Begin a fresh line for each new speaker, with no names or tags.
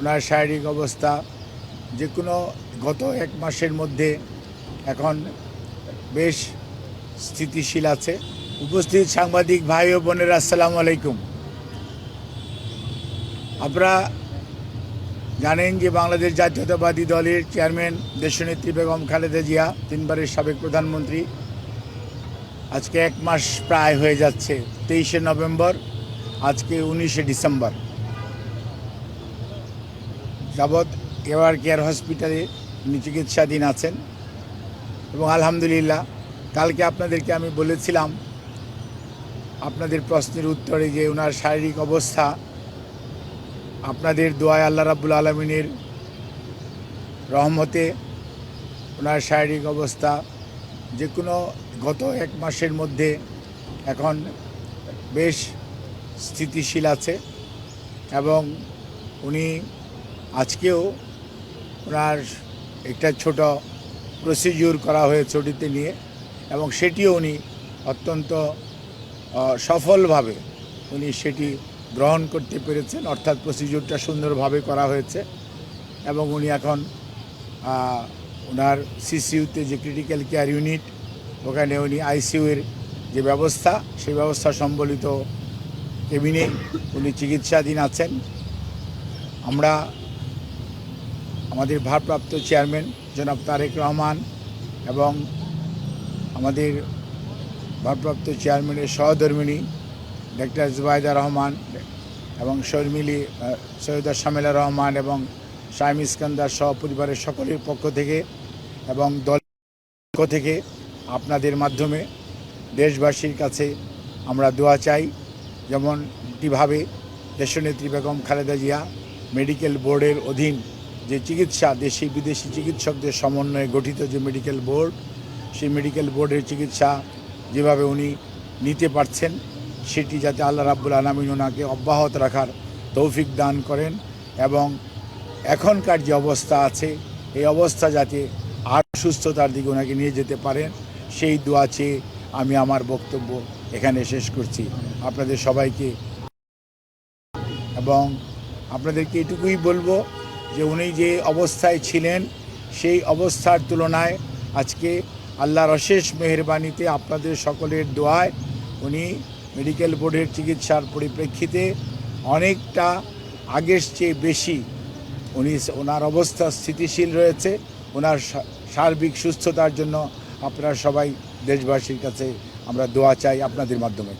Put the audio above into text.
ওনার শারীরিক অবস্থা যে কোনো গত এক মাসের মধ্যে এখন বেশ স্থিতিশীল আছে। উপস্থিত সাংবাদিক ভাই ও বোনেরা, আসসালামু আলাইকুম। আপনারা জানেন যে বাংলাদেশ জাতীয়তাবাদী দলের চেয়ারম্যান দেশনেত্রী বেগম খালেদা জিয়া, 3 বারের সাবেক প্রধানমন্ত্রী, আজকে 1 মাস প্রায় হয়ে যাচ্ছে। 23শে নভেম্বর, আজকে 19শে ডিসেম্বর যাবৎ এভার কেয়ার হসপিটালে উনি চিকিৎসাধীন আছেন এবং আলহামদুলিল্লাহ কালকে আপনাদেরকে আমি বলেছিলাম আপনাদের প্রশ্নের উত্তরে যে ওনার শারীরিক অবস্থা আপনাদের দোয়ায়, আল্লাহ রাব্বুল আলামিনের রহমতে ওনার শারীরিক অবস্থা যে কোনো গত 1 মাসের মধ্যে এখন বেশ স্থিতিশীল আছে এবং উনি আজকেও ওনার একটা ছোট প্রসিডিউর করা হয়েছে ওটিতে নিয়ে, এবং সেটিও উনি অত্যন্ত সফলভাবে উনি সেটি গ্রহণ করতে পেরেছেন। অর্থাৎ প্রসিডিউরটা সুন্দরভাবে করা হয়েছে এবং উনি এখন ওনার সিসিইউতে যে ক্রিটিক্যাল কেয়ার ইউনিট, ওখানে উনি আইসিইউয়ের যে ব্যবস্থা, সেই ব্যবস্থা সম্বলিত কেবিনে উনি চিকিৎসাধীন আছেন। আমরা আমাদের ভারপ্রাপ্ত চেয়ারম্যান জনাব তারেক রহমান এবং আমাদের ভারপ্রাপ্ত চেয়ারম্যানের সহধর্মিণী ডাক্তার জুবাইদা রহমান এবং সৈয়দা শামিলা রহমান এবং শাইম ইস্কান্দার সহ পরিবারের সকলের পক্ষ থেকে এবং দলের পক্ষ থেকে আপনাদের মাধ্যমে দেশবাসীর কাছে আমরা দোয়া চাই। যেমন একইভাবে দেশনেত্রী বেগম খালেদা জিয়া মেডিকেল বোর্ডের অধীন যে চিকিৎসা, দেশি বিদেশি চিকিৎসকদের সমন্বয়ে গঠিত যে মেডিকেল বোর্ড, সেই মেডিকেল বোর্ডের চিকিৎসা যেভাবে উনি নিতে পারছেন, সেটি যাতে আল্লাহ রাব্বুল আলামিন ওনাকে অব্যাহত রাখার তৌফিক দান করেন এবং এখনকার যে অবস্থা আছে এই অবস্থা যাতে আর সুস্থতার দিকে ওনাকে নিয়ে যেতে পারেন, সেই দোয়া চেয়ে আমি আমার বক্তব্য এখানে শেষ করছি। আপনাদের সবাইকে এবং আপনাদেরকে এটুকুই বলবো যে উনি যে অবস্থায় ছিলেন সেই অবস্থার তুলনায় আজকে আল্লাহর অশেষ মেহেরবানিতে আপনাদের সকলের দোয়ায় উনি মেডিকেল বোর্ডের চিকিৎসার পরিপ্রেক্ষিতে অনেকটা আগের চেয়ে বেশি ওনার অবস্থা স্থিতিশীল রয়েছে। ওনার সার্বিক সুস্থতার জন্য আপনারা সবাই দেশবাসীর কাছে আমরা দোয়া চাই আপনাদের মাধ্যমে।